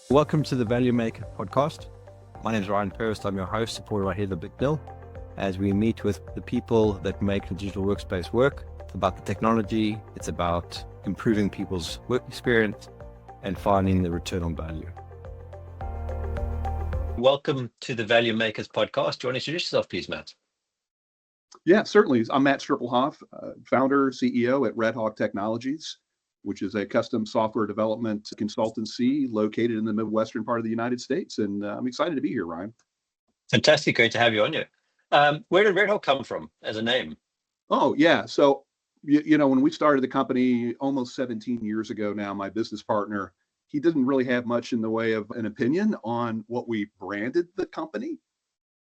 Welcome to the Valuu Maker Podcast. My name is Ryan Purvis. I'm your host, supported by Heather Bicknell, as we meet with the people that make the digital workspace work. It's about the technology, it's about improving people's work experience and finding the return on value. Welcome to the Valuu Makers Podcast. Do you want to introduce yourself, please, Matt? Yeah, certainly. I'm Matt Striplehoff, founder, CEO at Red Hawk Technologies, which is a custom software development consultancy located in the Midwestern part of the United States. And I'm excited to be here, Ryan. Fantastic. Great to have you on here. Where did Red Hawk come from as a name? Oh, yeah. So, when we started the company almost 17 years ago now, my business partner, he didn't really have much in the way of an opinion on what we branded the company.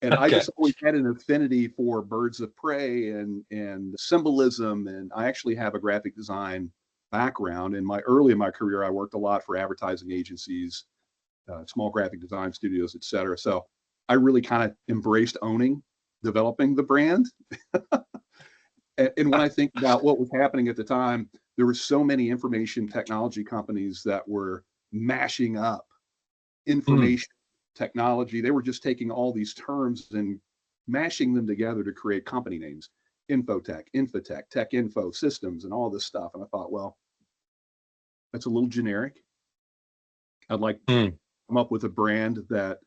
And I just always had an affinity for birds of prey and symbolism. And I actually have a graphic design background. In my career, I worked a lot for advertising agencies, small graphic design studios, et cetera. So I really kind of embraced developing the brand. And when I think about what was happening at the time, there were so many information technology companies that were mashing up information technology. They were just taking all these terms and mashing them together to create company names. Infotech, Infotech, Tech Info, Systems, and all this stuff. And I thought, well, that's a little generic. I'd like to come up with a brand that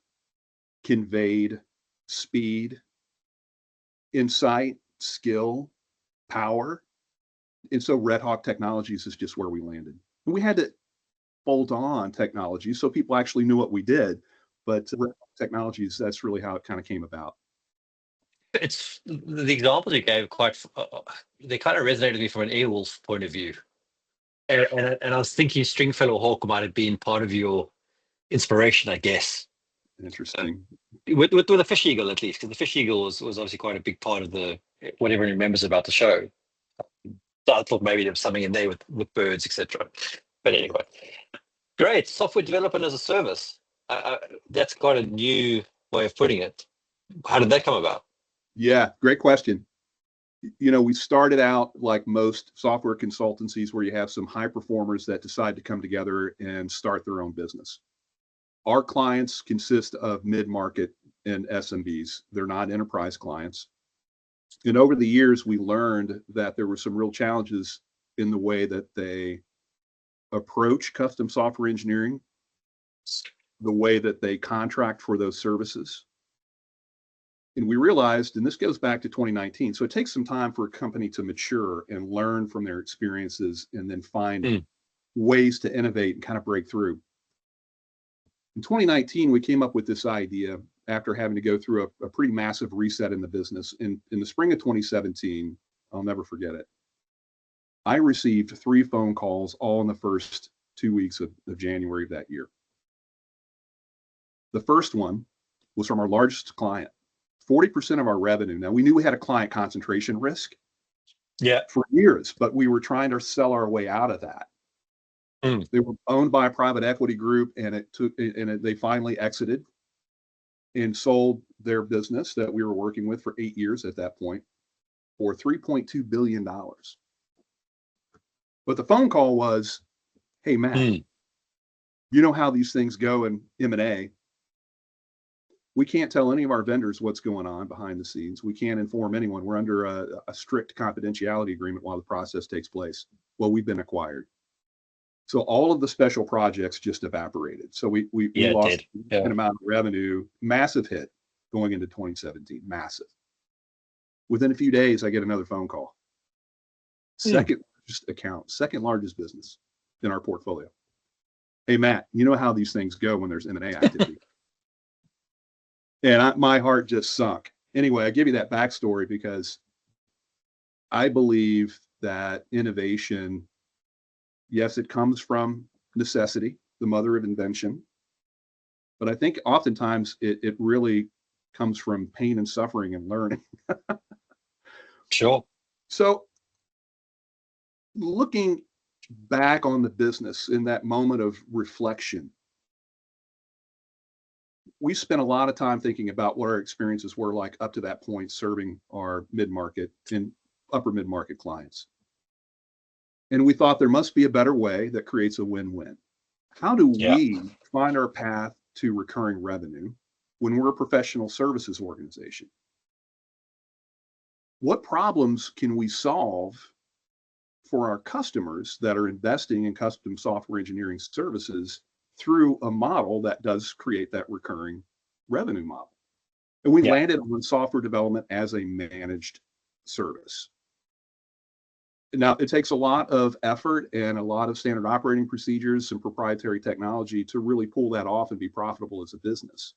conveyed speed, insight, skill, power. And so Red Hawk Technologies is just where we landed. And we had to bolt on technology so people actually knew what we did. But Red Hawk Technologies, that's really how it kind of came about. It's the examples you gave they kind of resonated with me from an Airwolf point of view. And I was thinking Stringfellow Hawk might have been part of your inspiration, I guess. Interesting. With the Fish Eagle, at least, because the Fish Eagle was obviously quite a big part of what everyone remembers about the show. So I thought maybe there was something in there with birds, etc. But anyway, great. Software development as a service. That's quite a new way of putting it. How did that come about? Yeah, great question. We started out like most software consultancies where you have some high performers that decide to come together and start their own business. Our clients consist of mid-market and SMBs. They're not enterprise clients. And over the years, we learned that there were some real challenges in the way that they approach custom software engineering, the way that they contract for those services. And we realized, and this goes back to 2019, so it takes some time for a company to mature and learn from their experiences and then find ways to innovate and kind of break through. In 2019, we came up with this idea after having to go through a pretty massive reset in the business. In the spring of 2017, I'll never forget it. I received 3 phone calls all in the first 2 weeks of January of that year. The first one was from our largest client. 40% of our revenue. Now, we knew we had a client concentration risk for years, but we were trying to sell our way out of that. They were owned by a private equity group, and they finally exited and sold their business that we were working with for 8 years at that point for $3.2 billion. But the phone call was, hey, Matt, you know how these things go in M&A. We can't tell any of our vendors what's going on behind the scenes. We can't inform anyone. We're under a strict confidentiality agreement while the process takes place. Well, we've been acquired. So all of the special projects just evaporated. So we lost an amount of revenue, massive hit going into 2017, massive. Within a few days, I get another phone call. Second largest account, second largest business in our portfolio. Hey, Matt, you know how these things go when there's M&A activity. And my heart just sunk. Anyway, I give you that backstory because I believe that innovation, yes, it comes from necessity, the mother of invention. But I think oftentimes it really comes from pain and suffering and learning. Sure. So looking back on the business in that moment of reflection, we spent a lot of time thinking about what our experiences were like up to that point, serving our mid-market and upper mid-market clients. And we thought there must be a better way that creates a win-win. How do we find our path to recurring revenue when we're a professional services organization? What problems can we solve for our customers that are investing in custom software engineering services through a model that does create that recurring revenue model? And we landed on software development as a managed service. Now, it takes a lot of effort and a lot of standard operating procedures and proprietary technology to really pull that off and be profitable as a business.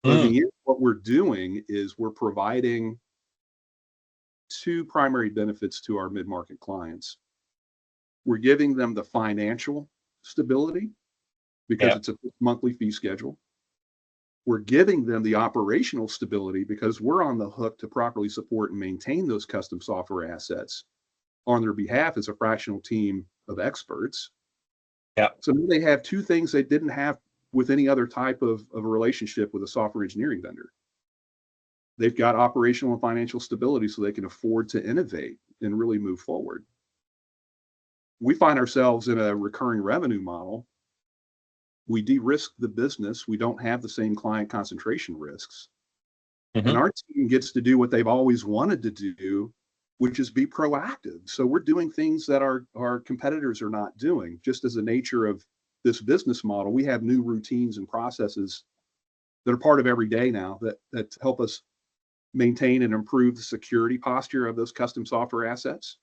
But in the end, what we're doing is we're providing two primary benefits to our mid-market clients. We're giving them the financial stability because it's a monthly fee schedule. We're giving them the operational stability because we're on the hook to properly support and maintain those custom software assets on their behalf as a fractional team of experts. So now they have two things they didn't have with any other type of a relationship with a software engineering vendor. They've got operational and financial stability so they can afford to innovate and really move forward. We find ourselves in a recurring revenue model. We de-risk the business. We don't have the same client concentration risks. And our team gets to do what they've always wanted to do, which is be proactive. So we're doing things that our competitors are not doing. Just as the nature of this business model, we have new routines and processes that are part of every day now that help us maintain and improve the security posture of those custom software assets.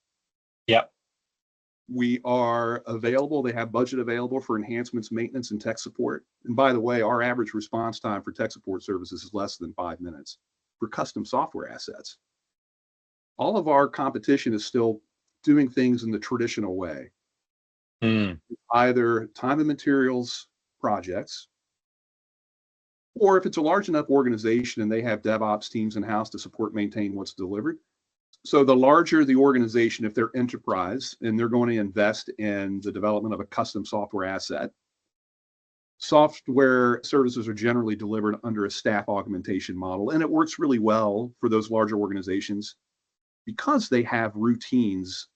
We are available. They have budget available for enhancements, maintenance, and tech support. And by the way, our average response time for tech support services is less than 5 minutes for custom software assets. All of our competition is still doing things in the traditional way. Either time and materials projects, or if it's a large enough organization and they have DevOps teams in-house to support, maintain what's delivered. So the larger the organization, if they're enterprise and they're going to invest in the development of a custom software asset, software services are generally delivered under a staff augmentation model. And it works really well for those larger organizations because they have routines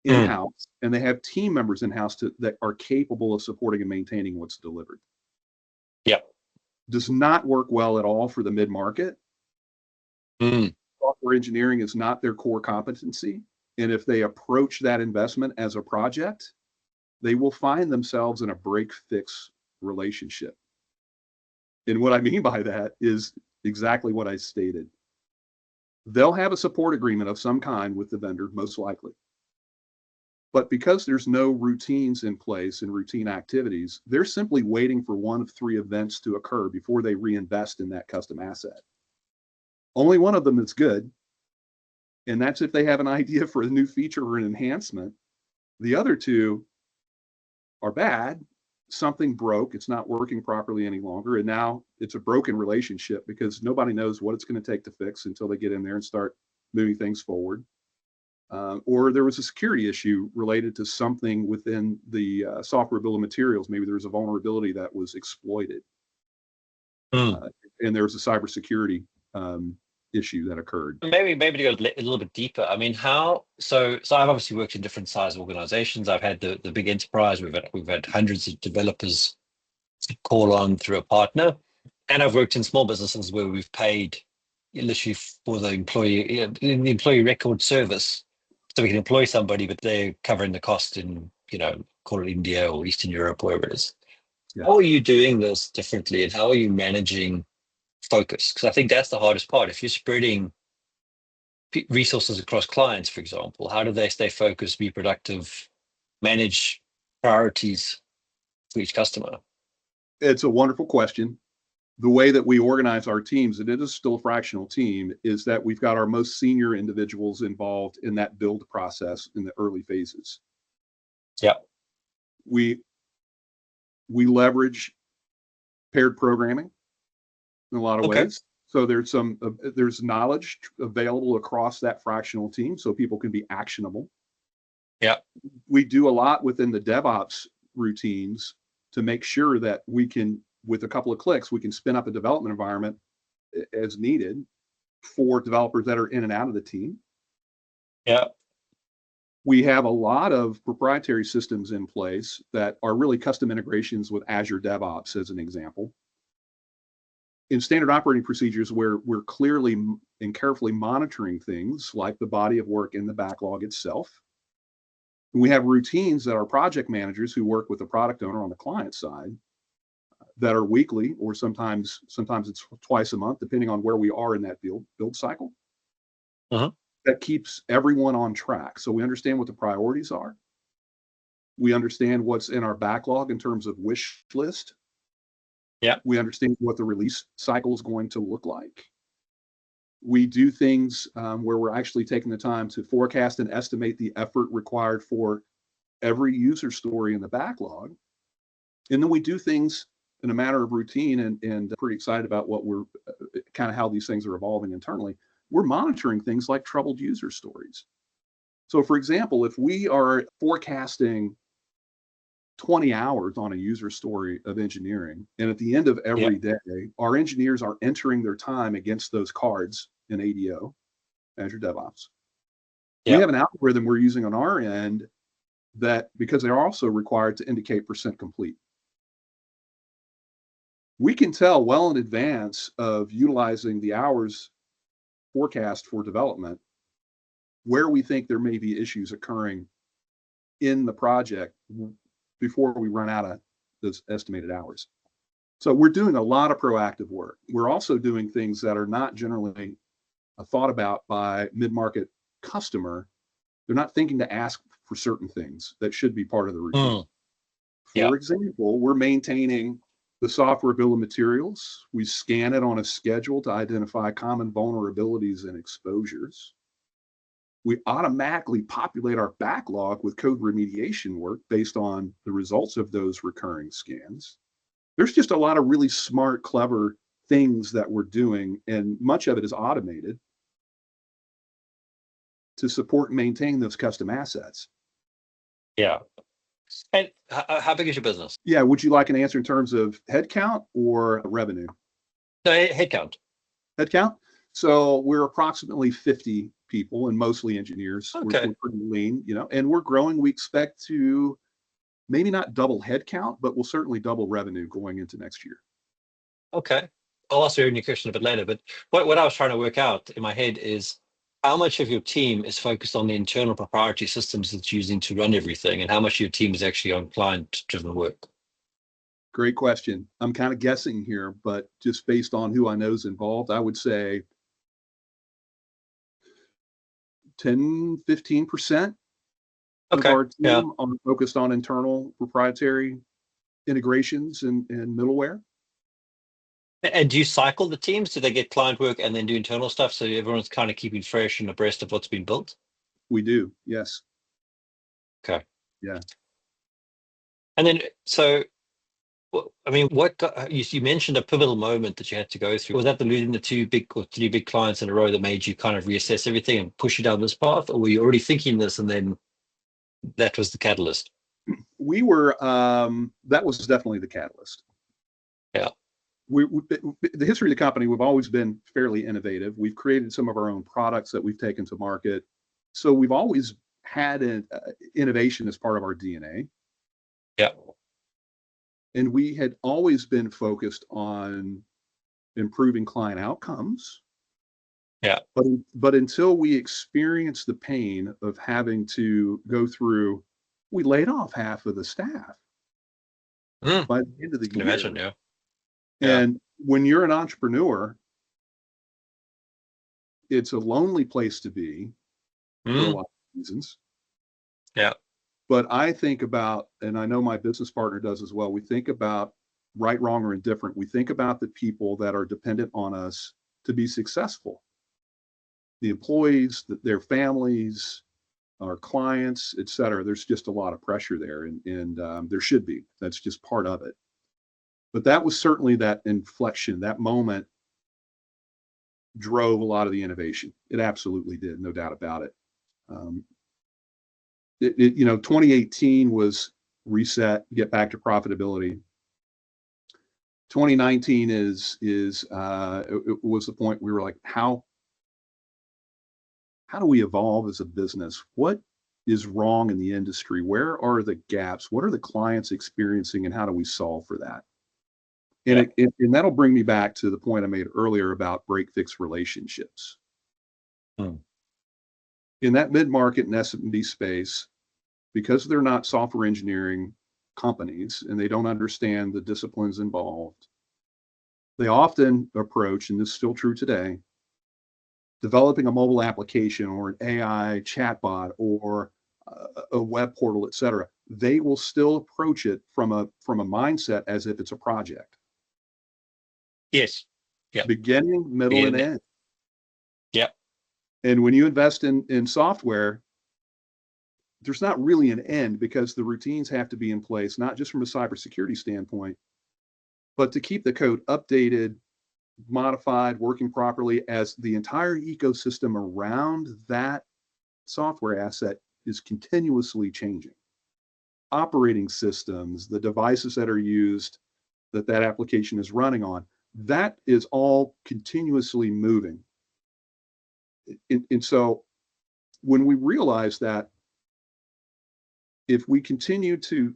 in-house and they have team members in-house that are capable of supporting and maintaining what's delivered. Does not work well at all for the mid-market. Software engineering is not their core competency. And if they approach that investment as a project, they will find themselves in a break-fix relationship. And what I mean by that is exactly what I stated. They'll have a support agreement of some kind with the vendor, most likely. But because there's no routines in place and routine activities, they're simply waiting for one of three events to occur before they reinvest in that custom asset. Only one of them is good, and that's if they have an idea for a new feature or an enhancement. The other two are bad. Something broke. It's not working properly any longer, and now it's a broken relationship because nobody knows what it's going to take to fix until they get in there and start moving things forward. Or there was a security issue related to something within the software bill of materials. Maybe there was a vulnerability that was exploited, and there was a cybersecurity issue that occurred. Maybe to go a little bit deeper. I mean, so I've obviously worked in different size organizations. I've had the big enterprise. We've had hundreds of developers call on through a partner, and I've worked in small businesses where we've paid literally for the employee in the employee record service, so we can employ somebody, but they're covering the cost in, call it India or Eastern Europe, wherever it is. How are you doing this differently, and how are you managing focus? Because I think that's the hardest part. If you're spreading resources across clients, for example, how do they stay focused, be productive, manage priorities for each customer? It's a wonderful question. The way that we organize our teams, and it is still a fractional team, is that we've got our most senior individuals involved in that build process in the early phases. We leverage paired programming in a lot of ways. So there's knowledge available across that fractional team so people can be actionable. We do a lot within the DevOps routines to make sure that we can, with a couple of clicks, we can spin up a development environment as needed for developers that are in and out of the team. We have a lot of proprietary systems in place that are really custom integrations with Azure DevOps, as an example. In standard operating procedures, where we're clearly and carefully monitoring things like the body of work in the backlog itself. And we have routines that our project managers who work with the product owner on the client side that are weekly, or sometimes it's twice a month, depending on where we are in that build cycle. Uh-huh. That keeps everyone on track. So we understand what the priorities are. We understand what's in our backlog in terms of wish list. Yeah. We understand what the release cycle is going to look like. We do things where we're actually taking the time to forecast and estimate the effort required for every user story in the backlog. And then we do things in a matter of routine, and pretty excited about what we're kind of how these things are evolving internally. We're monitoring things like troubled user stories. So for example, if we are forecasting 20 hours on a user story of engineering, and at the end of every day, our engineers are entering their time against those cards in ADO, Azure DevOps. We have an algorithm we're using on our end that, because they're also required to indicate percent complete, we can tell well in advance of utilizing the hours forecast for development where we think there may be issues occurring in the project before we run out of those estimated hours. So we're doing a lot of proactive work. We're also doing things that are not generally thought about by mid-market customer. They're not thinking to ask for certain things that should be part of the routine. For example, we're maintaining the software bill of materials. We scan it on a schedule to identify common vulnerabilities and exposures. We automatically populate our backlog with code remediation work based on the results of those recurring scans. There's just a lot of really smart, clever things that we're doing, and much of it is automated to support and maintain those custom assets. Yeah. And how big is your business? Yeah. Would you like an answer in terms of headcount or revenue? No, headcount. Headcount. So we're approximately 50 people, and mostly engineers. Okay. We're pretty lean, and we're growing. We expect to maybe not double headcount, but we'll certainly double revenue going into next year. Okay. I'll ask you a new question a bit later, but what I was trying to work out in my head is how much of your team is focused on the internal proprietary systems that's using to run everything, and how much of your team is actually on client-driven work? Great question. I'm kind of guessing here, but just based on who I know is involved, I would say 10, 15% of our team are focused on internal proprietary integrations and middleware. And do you cycle the teams? Do they get client work and then do internal stuff, so everyone's kind of keeping fresh and abreast of what's been built? We do, yes. Okay. Yeah. And then, so, I mean, what you mentioned a pivotal moment that you had to go through. Was that losing the 2 big or 3 big clients in a row that made you kind of reassess everything and push you down this path, or were you already thinking this and then that was the catalyst? We were, that was definitely the catalyst. Yeah. The history of the company, we've always been fairly innovative. We've created some of our own products that we've taken to market. So we've always had an innovation as part of our DNA. Yeah. And we had always been focused on improving client outcomes. Yeah. But until we experienced the pain of having to go through, we laid off half of the staff by the end of the year. Can imagine, yeah. And when you're an entrepreneur, it's a lonely place to be for a lot of reasons. Yeah. But I think about, and I know my business partner does as well, we think about right, wrong, or indifferent. We think about the people that are dependent on us to be successful. The employees, their families, our clients, et cetera. There's just a lot of pressure there, and there should be. That's just part of it. But that was certainly that inflection, that moment drove a lot of the innovation. It absolutely did, no doubt about it. 2018 was reset, get back to profitability. 2019 it was the point we were like, how do we evolve as a business? What is wrong in the industry? Where are the gaps? What are the clients experiencing, and how do we solve for that? Yeah. And that'll bring me back to the point I made earlier about break-fix relationships. Mm. In that mid-market and SMB space, because they're not software engineering companies and they don't understand the disciplines involved, they often approach, and this is still true today, developing a mobile application or an AI chatbot or a web portal, et cetera. They will still approach it from a mindset as if it's a project. Yes. Yeah. Beginning, middle, and end. Yeah. And when you invest in software, there's not really an end, because the routines have to be in place, not just from a cybersecurity standpoint, but to keep the code updated, modified, working properly, as the entire ecosystem around that software asset is continuously changing. Operating systems, the devices that are used, that application is running on, that is all continuously moving. And so when we realize that if we continue to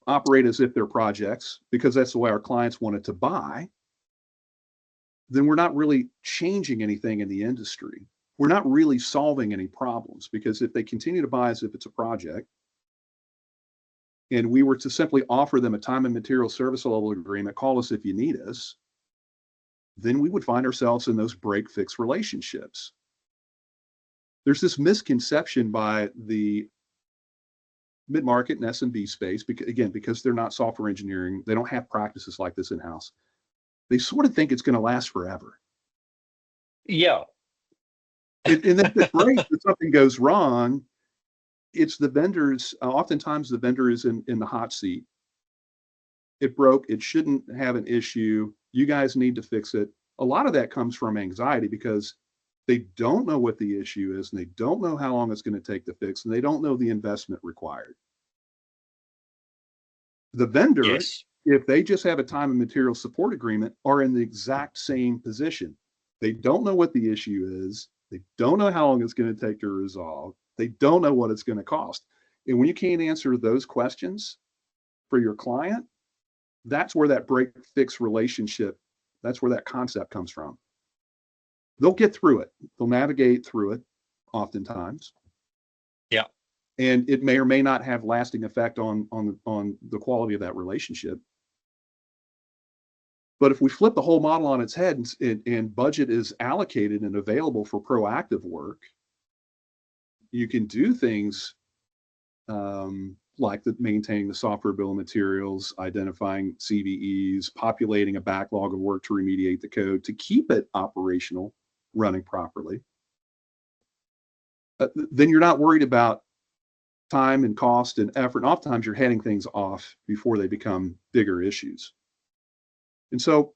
operate as if they're projects, because that's the way our clients wanted to buy, then we're not really changing anything in the industry. We're not really solving any problems, because if they continue to buy as if it's a project, and we were to simply offer them a time and material service level agreement, call us if you need us, then we would find ourselves in those break-fix relationships. There's this misconception by the mid-market and SMB space, because they're not software engineering, they don't have practices like this in-house. They sort of think it's going to last forever. Yeah. And then if something goes wrong, it's the vendors. Oftentimes the vendor is in the hot seat. It broke. It shouldn't have an issue. You guys need to fix it. A lot of that comes from anxiety, because they don't know what the issue is, and they don't know how long it's going to take to fix, and they don't know the investment required. The vendor, Yes. if they just have a time and material support agreement, are in the exact same position. They don't know what the issue is. They don't know how long it's going to take to resolve. They don't know what it's going to cost. And when you can't answer those questions for your client, that's where that break-fix relationship, that's where that concept comes from. They'll get through it. They'll navigate through it oftentimes. Yeah. And it may or may not have lasting effect on the quality of that relationship. But if we flip the whole model on its head, and budget is allocated and available for proactive work, you can do things like maintaining the software bill of materials, identifying CVEs, populating a backlog of work to remediate the code, to keep it operational, running properly. Then you're not worried about time and cost and effort. And oftentimes you're heading things off before they become bigger issues. And so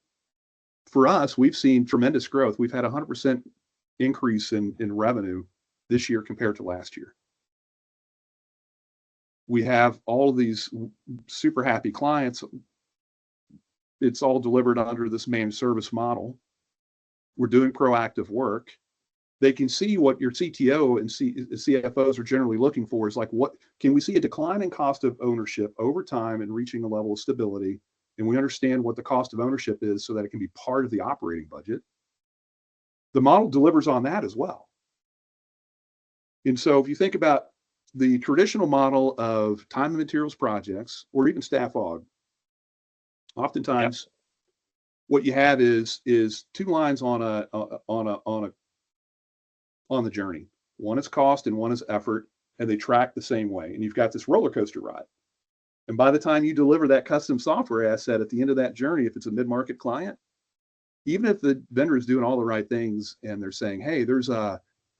for us, we've seen tremendous growth. We've had 100% increase in revenue this year compared to last year. We have all of these super happy clients. It's all delivered under this managed service model. We're doing proactive work. They can see what your CTO and CFOs are generally looking for, is like, what can we see a decline in cost of ownership over time and reaching a level of stability? And we understand what the cost of ownership is, so that it can be part of the operating budget. The model delivers on that as well. And so if you think about the traditional model of time and materials projects, or even staff aug, oftentimes what you have is two lines on the journey. One is cost and one is effort, and they track the same way. And you've got this roller coaster ride. And by the time you deliver that custom software asset at the end of that journey, if it's a mid-market client, even if the vendor is doing all the right things and they're saying, hey, there's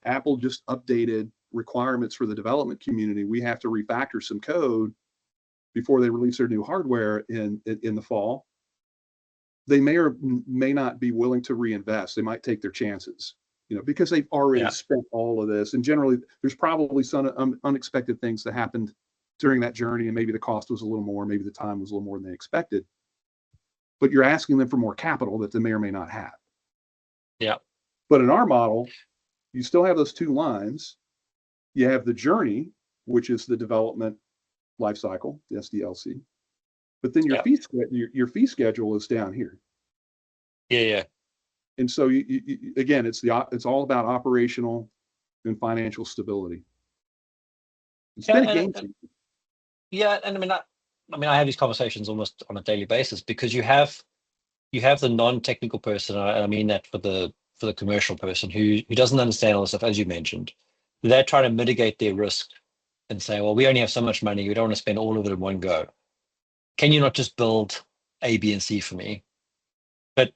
Apple just updated requirements for the development community, we have to refactor some code before they release their new hardware in the fall, they may or may not be willing to reinvest. They might take their chances, because they've already spent all of this. And generally, there's probably some unexpected things that happened during that journey, and maybe the cost was a little more, maybe the time was a little more than they expected. But you're asking them for more capital that they may or may not have. Yeah. But in our model, you still have those two lines. You have the journey, which is the development life cycle, the SDLC. But then Yeah. your fee schedule is down here. Yeah. Yeah. And so again, it's all about operational and financial stability. It's Yeah. been a game changer. Yeah. And I have these conversations almost on a daily basis because you have the non-technical person, and I mean that for the commercial person who doesn't understand all this stuff, as you mentioned. They're trying to mitigate their risk and say, well, we only have so much money, we don't want to spend all of it in one go. Can you not just build A, B, and C for me? But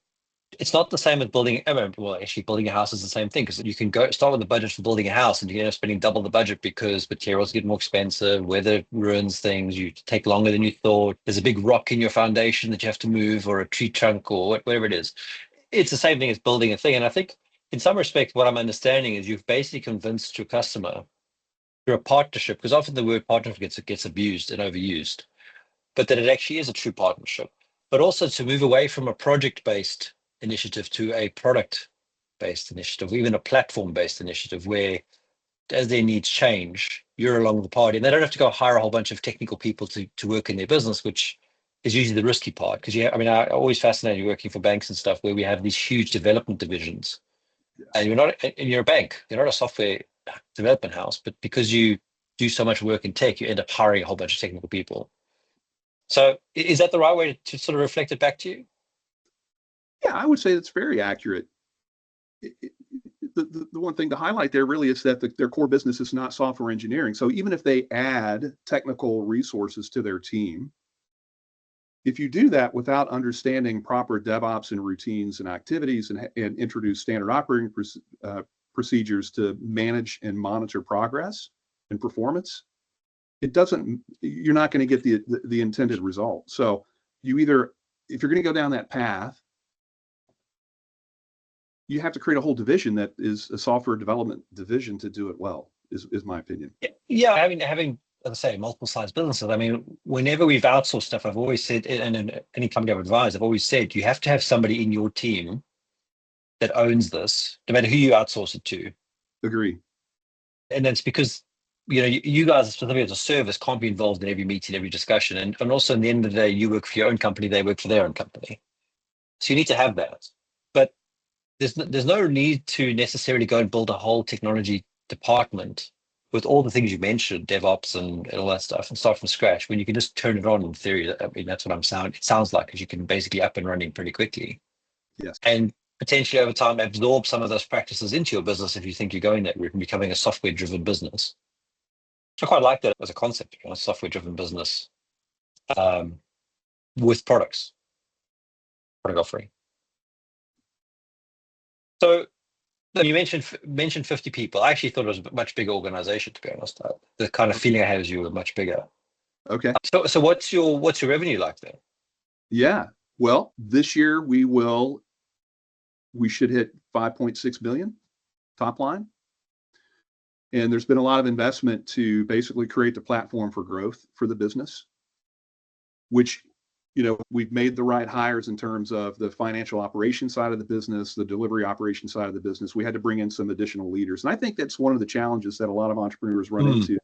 it's not the same as building. Well, actually, building a house is the same thing because you can go start with the budget for building a house, and you end up spending double the budget because materials get more expensive, weather ruins things, you take longer than you thought. There's a big rock in your foundation that you have to move, or a tree trunk, or whatever it is. It's the same thing as building a thing. And I think, in some respect, what I'm understanding is you've basically convinced your customer through a partnership, because often the word partnership gets abused and overused, but that it actually is a true partnership. But also to move away from a project-based initiative to a product-based initiative, or even a platform-based initiative, where as their needs change, you're along the party, and they don't have to go hire a whole bunch of technical people to work in their business, which is usually the risky part. Because I always fascinated working for banks and stuff where we have these huge development divisions, and you're a bank, you're not a software development house, but because you do so much work in tech, you end up hiring a whole bunch of technical people. So is that the right way to sort of reflect it back to you? Yeah, I would say that's very accurate. The one thing to highlight there really is that their core business is not software engineering. So even if they add technical resources to their team, if you do that without understanding proper DevOps and routines and activities and introduce standard operating procedures to manage and monitor progress and performance, you're not going to get the intended result. So if you're going to go down that path, you have to create a whole division that is a software development division to do it well, is my opinion. Yeah, having as I say, multiple size businesses. Whenever we've outsourced stuff, I've always said, and in any company I've advised, I've always said, you have to have somebody in your team that owns this, no matter who you outsource it to. Agree. And that's because you guys, specifically as a service, can't be involved in every meeting, every discussion, and also in the end of the day, you work for your own company, they work for their own company. So you need to have that. But there's no need to necessarily go and build a whole technology department with all the things you mentioned, DevOps and all that stuff, and start from scratch when you can just turn it on in theory. That's what it sounds like, because you can basically up and running pretty quickly. Yes. And potentially over time absorb some of those practices into your business if you think you're going that route and becoming a software-driven business. So I quite like that as a concept, a software-driven business with product offering. So you mentioned 50 people. I actually thought it was a much bigger organization, to be honest. The kind of feeling I had is you were much bigger. Okay. So what's your revenue like there? Yeah. Well, this year we should hit 5.6 million top line. And there's been a lot of investment to basically create the platform for growth for the business, which, we've made the right hires in terms of the financial operations side of the business, the delivery operations side of the business. We had to bring in some additional leaders. And I think that's one of the challenges that a lot of entrepreneurs run into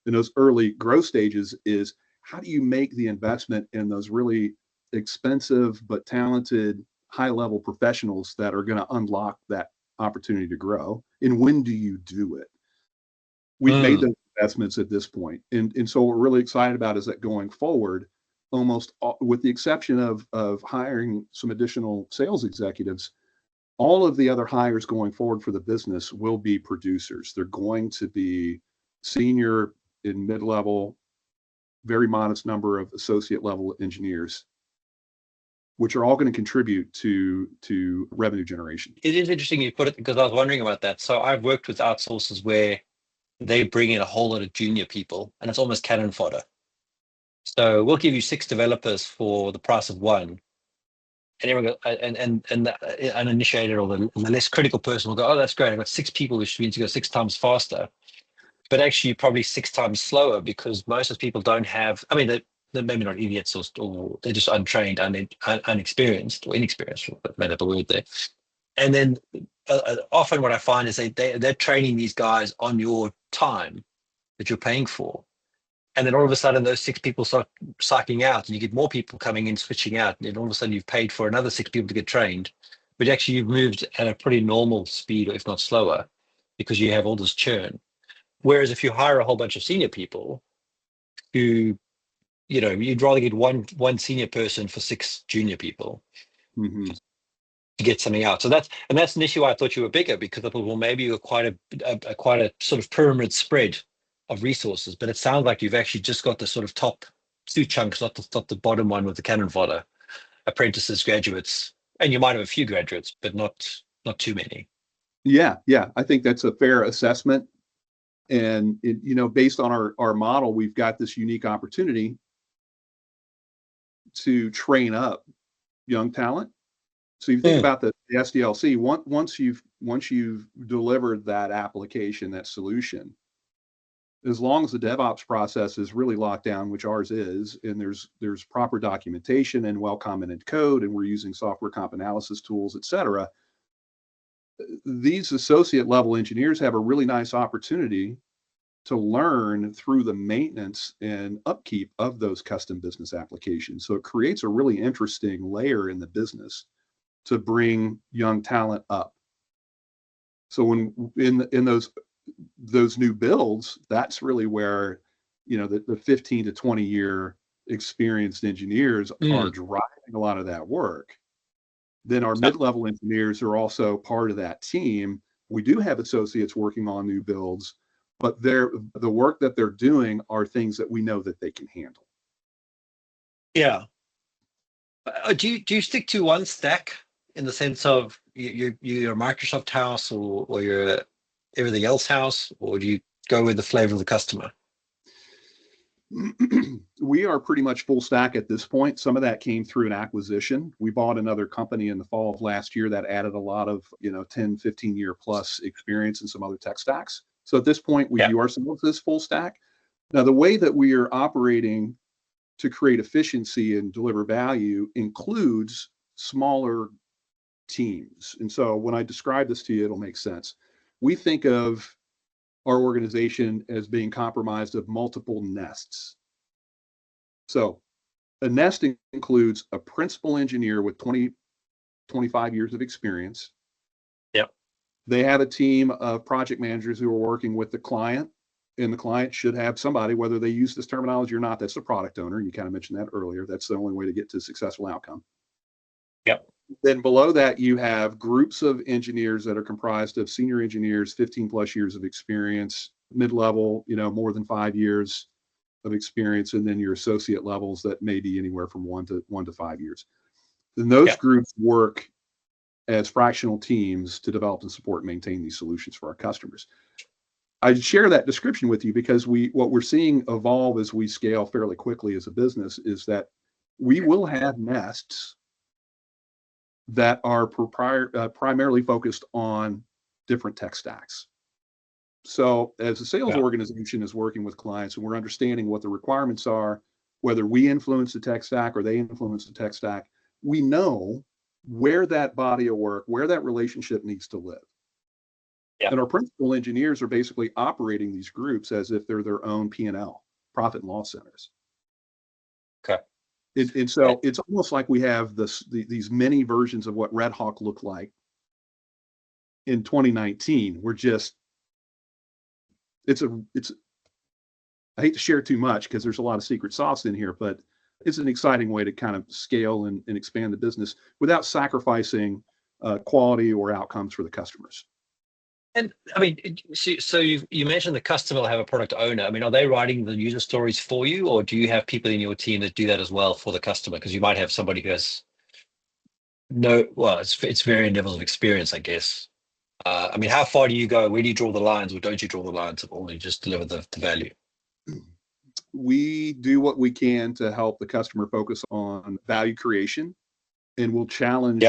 in those early growth stages is, how do you make the investment in those really expensive but talented high-level professionals that are going to unlock that opportunity to grow? And when do you do it? We've made those investments at this point. And so what we're really excited about is that going forward, with the exception of hiring some additional sales executives, all of the other hires going forward for the business will be producers. They're going to be senior and mid-level, very modest number of associate level engineers, which are all going to contribute to revenue generation. It is interesting you put it, because I was wondering about that. So I've worked with outsourcers where they bring in a whole lot of junior people, and it's almost cannon fodder. So we'll give you 6 developers for the price of 1. And everyone go, and the uninitiated or the less critical person will go, oh, that's great, I've got 6 people, which means you go 6 times faster. But actually probably 6 times slower, because most of the people don't have, they're maybe not idiots, or they're just untrained, unexperienced, or inexperienced, but made up a word there. And then often what I find is they're training these guys on your time that you're paying for. And then all of a sudden those 6 people start cycling out and you get more people coming in, switching out. And then all of a sudden you've paid for another 6 people to get trained, but actually you've moved at a pretty normal speed, if not slower, because you have all this churn. Whereas if you hire a whole bunch of senior people who, you'd rather get one senior person for 6 junior people Mm-hmm. to get something out. So that's an issue. I thought you were bigger because I thought, well, maybe you're quite a sort of pyramid spread of resources. But it sounds like you've actually just got the sort of top 2 chunks, not the bottom one with the cannon fodder, apprentices, graduates, and you might have a few graduates, but not too many. Yeah, I think that's a fair assessment. And based on our model, we've got this unique opportunity to train up young talent. So you think about the SDLC, once you've delivered that application, that solution, as long as the DevOps process is really locked down, which ours is, and there's proper documentation and well-commented code, and we're using software comp analysis tools, et cetera, these associate level engineers have a really nice opportunity to learn through the maintenance and upkeep of those custom business applications. So it creates a really interesting layer in the business to bring young talent up. So when in those new builds, that's really where the 15 to 20 year experienced engineers are driving a lot of that work. Then our mid-level engineers are also part of that team. We do have associates working on new builds, but the work that they're doing are things that we know that they can handle. Yeah. Do you stick to one stack in the sense of you're a Microsoft house or you're everything else house, or do you go with the flavor of the customer? We are pretty much full stack at this point. Some of that came through an acquisition. We bought another company in the fall of last year that added a lot of 10, 15 year plus experience in some other tech stacks. So at this point, we view ourselves as full stack. Now, the way that we are operating to create efficiency and deliver value includes smaller teams. And so when I describe this to you, it'll make sense. We think of our organization as being comprised of multiple nests. So a nest includes a principal engineer with 20, 25 years of experience. Yep. They have a team of project managers who are working with the client, and the client should have somebody, whether they use this terminology or not, that's the product owner. You kind of mentioned that earlier. That's the only way to get to a successful outcome. Yep. Then below that, you have groups of engineers that are comprised of senior engineers, 15 plus years of experience, mid-level, more than 5 years of experience, and then your associate levels that may be anywhere from 1 to 5 years. Then those groups work as fractional teams to develop and support and maintain these solutions for our customers. I share that description with you because what we're seeing evolve as we scale fairly quickly as a business is that we will have nests that are primarily focused on different tech stacks. So as a sales organization is working with clients and we're understanding what the requirements are, whether we influence the tech stack or they influence the tech stack, we know where that body of work, where that relationship needs to live. Yeah. And our principal engineers are basically operating these groups as if they're their own P&L, profit and loss centers. Okay. And so it's almost like we have these many versions of what Red Hawk looked like in 2019. We're just, I hate to share too much because there's a lot of secret sauce in here, but it's an exciting way to kind of scale and expand the business without sacrificing quality or outcomes for the customers. And I mean, so you mentioned the customer will have a product owner. I mean, are they writing the user stories for you, or do you have people in your team that do that as well for the customer? Because you might have somebody who has it's varying levels of experience, I guess. I mean, how far do you go? Where do you draw the lines, or don't you draw the lines at all? You just deliver the value. We do what we can to help the customer focus on value creation, and we'll challenge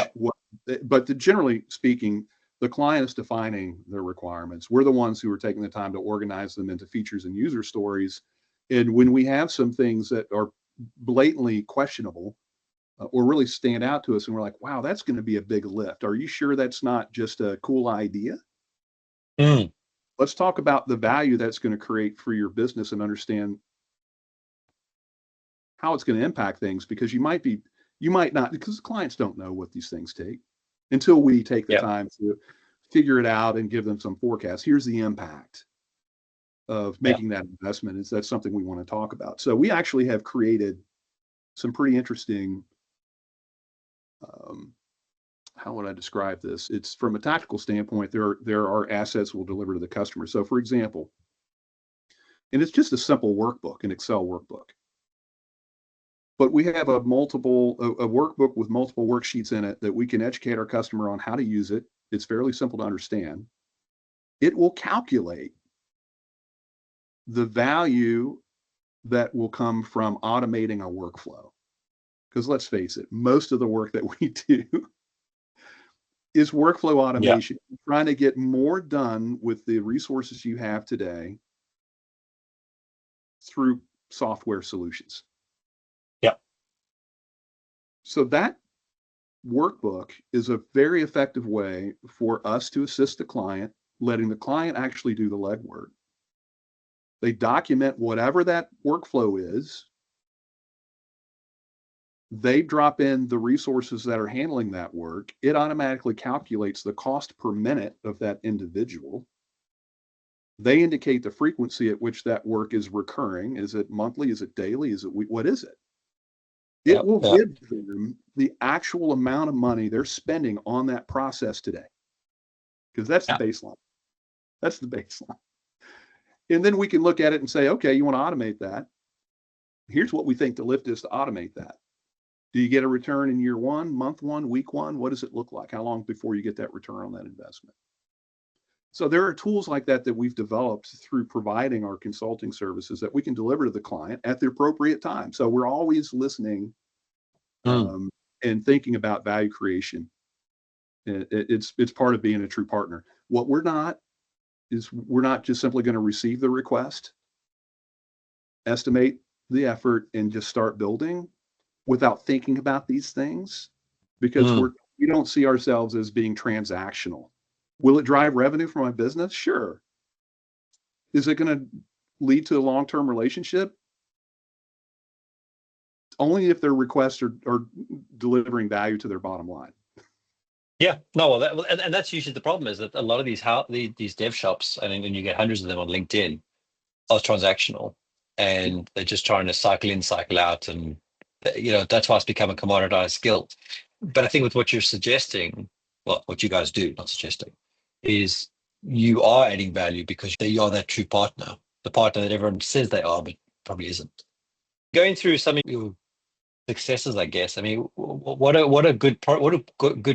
but generally speaking, the client is defining their requirements. We're the ones who are taking the time to organize them into features and user stories. And when we have some things that are blatantly questionable, or really stand out to us, and we're like, wow, that's going to be a big lift. Are you sure that's not just a cool idea? Mm. Let's talk about the value that's going to create for your business and understand how it's going to impact things, because you might not, because clients don't know what these things take until we take the Yeah. time to figure it out and give them some forecast. Here's the impact of making that investment. Is that something we want to talk about? So we actually have created some pretty interesting, how would I describe this? It's from a tactical standpoint, there are assets we'll deliver to the customer. So for example, and it's just a simple workbook, an Excel workbook, but we have a workbook with multiple worksheets in it that we can educate our customer on how to use it. It's fairly simple to understand. It will calculate the value that will come from automating a workflow. Because let's face it, most of the work that we do is workflow automation. Yeah. Trying to get more done with the resources you have today through software solutions. Yeah. So that workbook is a very effective way for us to assist the client, letting the client actually do the legwork. They document whatever that workflow is. They drop in the resources that are handling that work. It automatically calculates the cost per minute of that individual. They indicate the frequency at which that work is recurring. Is it monthly? Is it daily? Is it what is it? It will give them the actual amount of money they're spending on that process today. Because that's the baseline. That's the baseline. And then we can look at it and say, okay, you want to automate that. Here's what we think the lift is to automate that. Do you get a return in year one, month one, week one? What does it look like? How long before you get that return on that investment? So there are tools like that that we've developed through providing our consulting services that we can deliver to the client at the appropriate time. So we're always listening and thinking about value creation. It's part of being a true partner. What we're not is we're not just simply going to receive the request, estimate the effort, and just start building without thinking about these things, because we don't see ourselves as being transactional. Will it drive revenue for my business? Sure. Is it going to lead to a long-term relationship? Only if their requests are delivering value to their bottom line. Yeah, no, well, and that's usually the problem, is that a lot of these dev shops, and you get hundreds of them on LinkedIn, are transactional, and they're just trying to cycle in, cycle out, and that's why it's become a commoditized skill. But I think with what you're suggesting, well, what you guys do, not suggesting, is you are adding value because you are that true partner, the partner that everyone says they are, but probably isn't. Going through some of your successes, I guess. I mean, what do good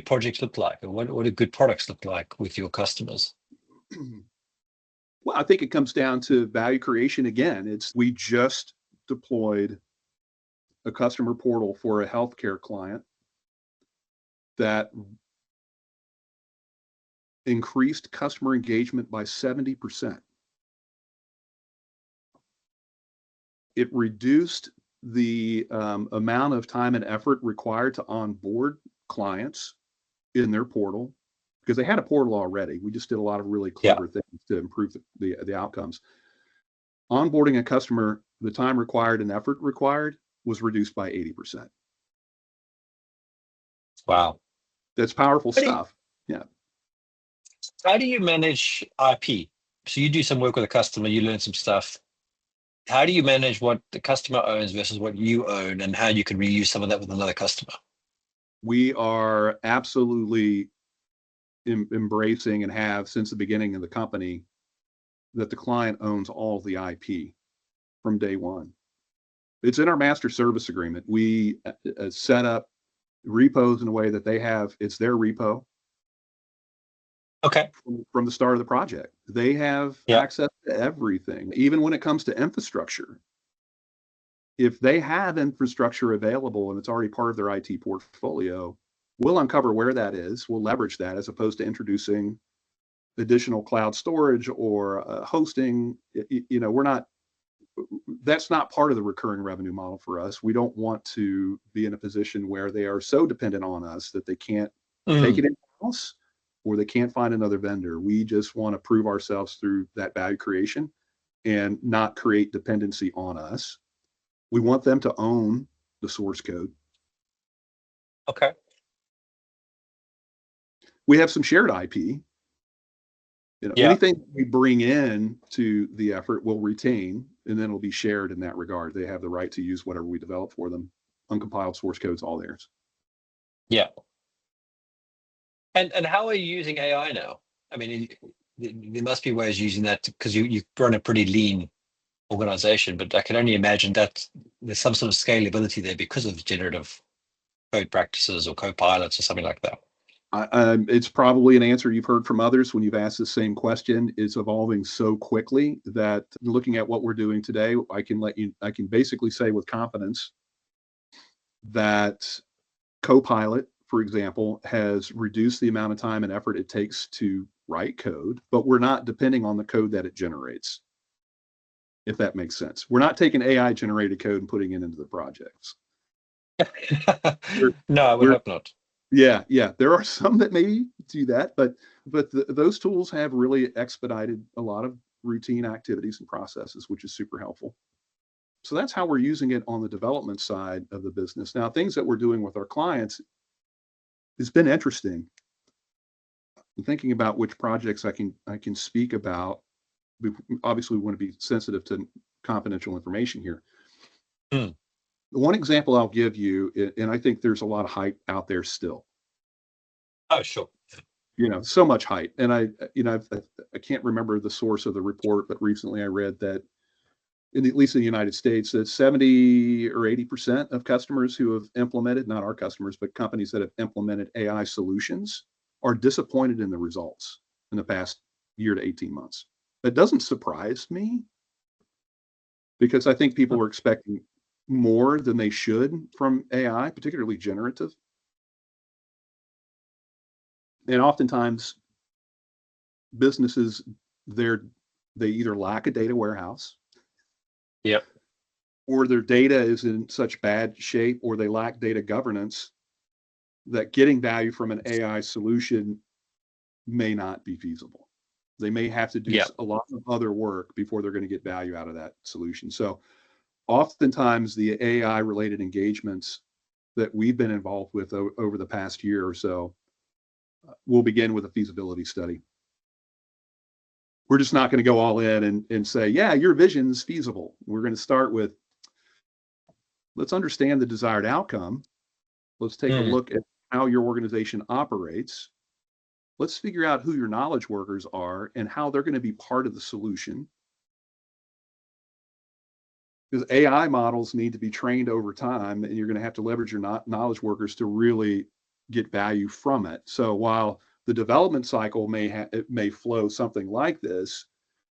projects look like, or what do good products look like with your customers? Well, I think it comes down to value creation again. We just deployed a customer portal for a healthcare client that increased customer engagement by 70%. It reduced the amount of time and effort required to onboard clients in their portal, because they had a portal already. We just did a lot of really clever things to improve the outcomes. Onboarding a customer, the time required and effort required was reduced by 80%. Wow. That's powerful stuff. Yeah. How do you manage IP? So you do some work with a customer, you learn some stuff. How do you manage what the customer owns versus what you own, and how you can reuse some of that with another customer? We are absolutely embracing, and have since the beginning of the company, that the client owns all the IP from day one. It's in our master service agreement. We set up repos in a way that it's their repo. Okay. From the start of the project, they have access to everything, even when it comes to infrastructure. If they have infrastructure available and it's already part of their IT portfolio, we'll uncover where that is. We'll leverage that, as opposed to introducing additional cloud storage or hosting. We're not that's not part of the recurring revenue model for us. We don't want to be in a position where they are so dependent on us that they can't take it in-house or they can't find another vendor. We just want to prove ourselves through that value creation and not create dependency on us. We want them to own the source code. Okay. We have some shared IP. Anything we bring in to the effort we'll retain, and then it'll be shared in that regard. They have the right to use whatever we develop for them. Uncompiled source code's all theirs. Yeah. And how are you using AI now? I mean, there must be ways using that because you run a pretty lean organization, but I can only imagine that there's some sort of scalability there because of generative code practices or co-pilots or something like that. It's probably an answer you've heard from others when you've asked the same question. It's evolving so quickly that looking at what we're doing today, I can basically say with confidence that Copilot, for example, has reduced the amount of time and effort it takes to write code, but we're not depending on the code that it generates, if that makes sense. We're not taking AI generated code and putting it into the projects. No, I would hope not. Yeah. There are some that maybe do that, but those tools have really expedited a lot of routine activities and processes, which is super helpful. So that's how we're using it on the development side of the business. Now, things that we're doing with our clients, it's been interesting. I'm thinking about which projects I can speak about. Obviously, we want to be sensitive to confidential information here. The one example I'll give you, and I think there's a lot of hype out there still. Oh, sure. So much hype. And I can't remember the source of the report, but recently I read that at least in the United States, that 70 or 80% of customers who have implemented, not our customers, but companies that have implemented AI solutions are disappointed in the results in the past year to 18 months. That doesn't surprise me because I think people are expecting more than they should from AI, particularly generative. And oftentimes businesses, they either lack a data warehouse. Yep. Or their data is in such bad shape, or they lack data governance that getting value from an AI solution may not be feasible. They may have to do a lot of other work before they're going to get value out of that solution. So oftentimes the AI related engagements that we've been involved with over the past year or so will begin with a feasibility study. We're just not going to go all in and say, yeah, your vision's feasible. We're going to start with, let's understand the desired outcome. Let's take a look at how your organization operates. Let's figure out who your knowledge workers are and how they're going to be part of the solution. Because AI models need to be trained over time, and you're going to have to leverage your knowledge workers to really get value from it. So while the development cycle may flow something like this,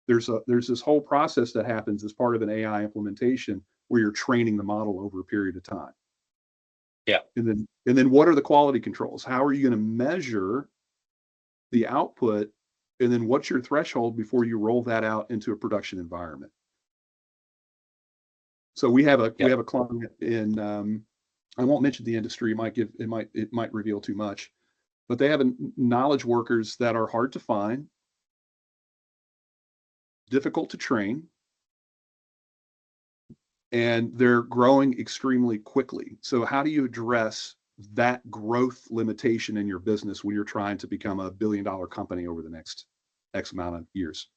there's this whole process that happens as part of an AI implementation where you're training the model over a period of time. Yeah. And then what are the quality controls? How are you going to measure the output? And then what's your threshold before you roll that out into a production environment? So we have a client in I won't mention the industry. It might reveal too much, but they have knowledge workers that are hard to find, difficult to train, and they're growing extremely quickly. So how do you address that growth limitation in your business when you're trying to become a billion-dollar company over the next X amount of years?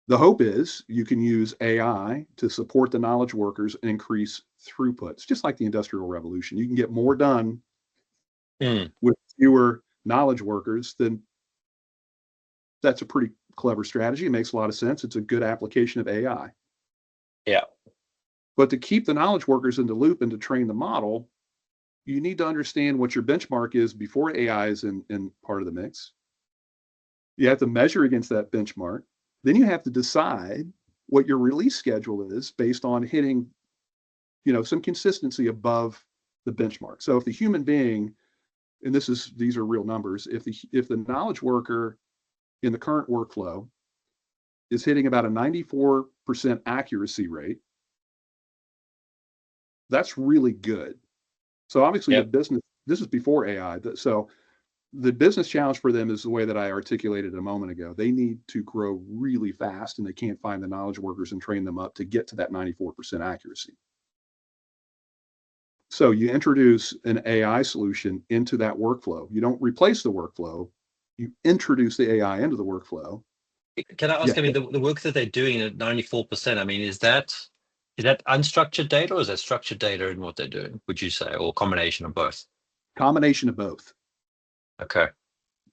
The hope is you can use AI to support the knowledge workers and increase throughputs, just like the Industrial Revolution. You can get more done with fewer knowledge workers. Then that's a pretty clever strategy. It makes a lot of sense. It's a good application of AI. Yeah. But to keep the knowledge workers in the loop and to train the model, you need to understand what your benchmark is before AI is in part of the mix. You have to measure against that benchmark. Then you have to decide what your release schedule is based on hitting, some consistency above the benchmark. So if the human being, and these are real numbers, if the knowledge worker in the current workflow is hitting about a 94% accuracy rate. That's really good. So obviously Yep. the business, this is before AI. So the business challenge for them is the way that I articulated a moment ago. They need to grow really fast and they can't find the knowledge workers and train them up to get to that 94% accuracy. So you introduce an AI solution into that workflow. You don't replace the workflow. You introduce the AI into the workflow. Can I ask, Yeah. I mean, the work that they're doing at 94%, I mean, is that unstructured data or is that structured data in what they're doing, would you say, or a combination of both? Combination of both. Okay.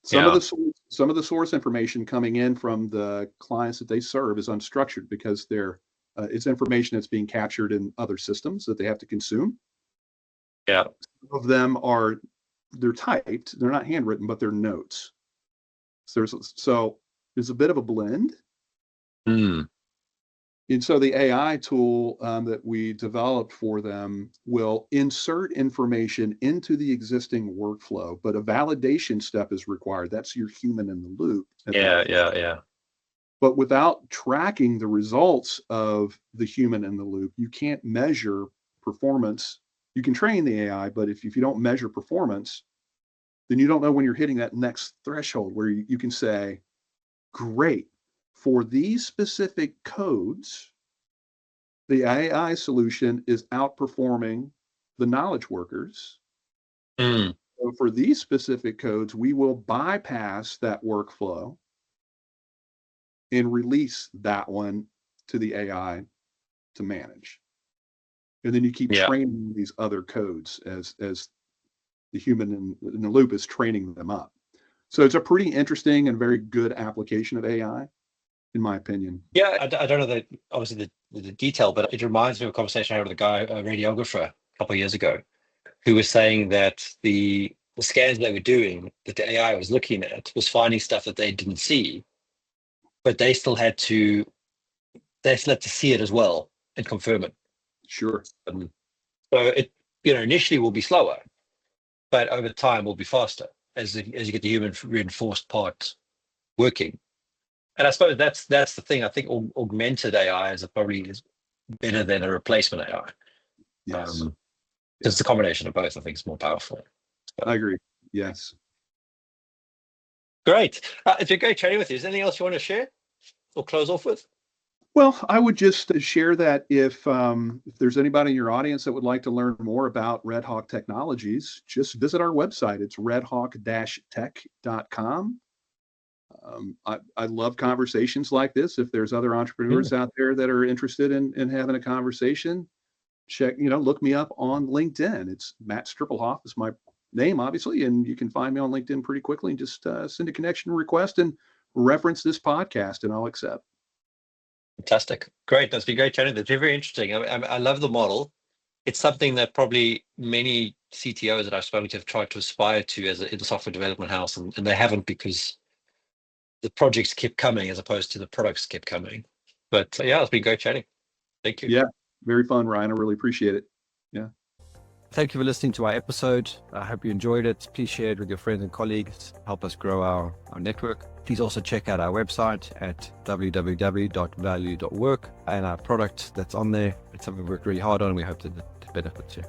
Some of Yeah. the source information coming in from the clients that they serve is unstructured because it's information that's being captured in other systems that they have to consume. Yeah. Some of them they're typed, they're not handwritten, but they're notes. So there's a bit of a blend. Mm. And so the AI tool that we developed for them will insert information into the existing workflow, but a validation step is required. That's your human in the loop at that point. Yeah. But without tracking the results of the human in the loop, you can't measure performance. You can train the AI, but if you don't measure performance, then you don't know when you're hitting that next threshold where you can say, great, for these specific codes, the AI solution is outperforming the knowledge workers. Mm. So for these specific codes, we will bypass that workflow and release that one to the AI to manage. And then you keep Yeah. training these other codes as the human in the loop is training them up. So it's a pretty interesting and very good application of AI, in my opinion. Yeah. I don't know obviously the detail, but it reminds me of a conversation I had with a guy, a radiographer, a couple of years ago, who was saying that the scans they were doing, that the AI was looking at, was finding stuff that they didn't see, but they still had to see it as well and confirm it. Sure. So it, initially will be slower, but over time will be faster as you get the human reinforced part working. And I suppose that's the thing. I think augmented AI is better than a replacement AI. Yes. Because it's a combination of both. I think it's more powerful. I agree. Yes. Great. It's been great chatting with you. Is there anything else you want to share or close off with? Well, I would just share that if there's anybody in your audience that would like to learn more about Red Hawk Technologies, just visit our website. It's redhawk-tech.com. I love conversations like this. If there's other entrepreneurs out there that are interested in having a conversation, look me up on LinkedIn. It's Matt Striplehoff is my name, obviously, and you can find me on LinkedIn pretty quickly and just send a connection request and reference this podcast and I'll accept. Fantastic. Great. That's been great chatting. That's been very interesting. I love the model. It's something that probably many CTOs that I've spoken to have tried to aspire to in the software development house, and they haven't because the projects kept coming as opposed to the products kept coming. But yeah, it's been great chatting. Thank you. Yeah, very fun, Ryan. I really appreciate it. Yeah. Thank you for listening to our episode. I hope you enjoyed it. Please share it with your friends and colleagues. Help us grow our network. Please also check out our website at www.valuu.work and our product that's on there. It's something we worked really hard on. We hope that it benefits you.